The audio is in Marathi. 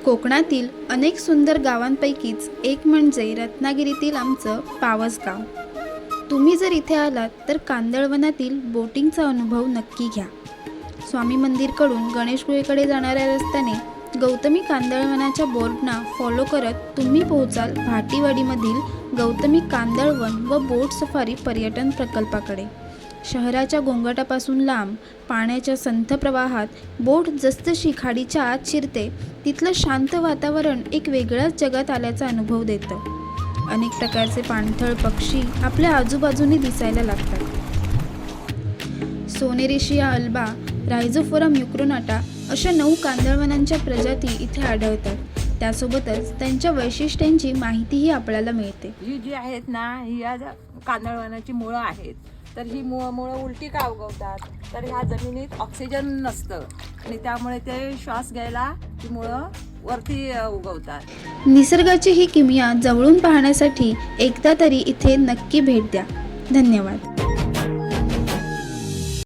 कोकणातील अनेक सुंदर गावांपैकीच एक म्हणजे रत्नागिरीतील आमचं पावस गाव। तुम्ही जर इथे आलात तर कांदळवनातील बोटिंगचा अनुभव नक्की घ्या। स्वामी मंदिरकडून गणेशगुळेकडे जाणाऱ्या रस्त्याने गौतमी कांदळवनाच्या बोर्डना फॉलो करत तुम्ही पोहोचाल भाटीवाडीमधील गौतमी कांदळवन व बोट सफारी पर्यटन प्रकल्पाकडे। शहराच्या गोंगाटापासून लांब पाण्याच्या संथ प्रवाहात बोट जसजशी खाडीच्या आत शिरते तिथलं शांत वातावरण एक वेगळ्याच जगात आल्याचा अनुभव देतं। अनेक प्रकारचे पाणथळ पक्षी आपल्या आजूबाजूने दिसायला लागतात। सोनेरेशिया अल्बा, रायझोफोरा म्युक्रोनाटा अशा 9 कांदळवनांच्या प्रजाती इथे आढळतात। त्यासोबतच त्यांच्या वैशिष्ट्यांची माहितीही आपल्याला मिळते। ही जी आहेत ना, ही या कांदळवनाची मुळं आहेत। तर ही मुळं उलटी का उगवतात, तर ह्या जमिनीत ऑक्सिजन नसतं आणि त्यामुळे ते श्वास घ्यायला ही मुळं वरती उगवतात। निसर्गाची ही किमया जवळून पाहण्यासाठी एकदा तरी इथे नक्की भेट द्या। धन्यवाद।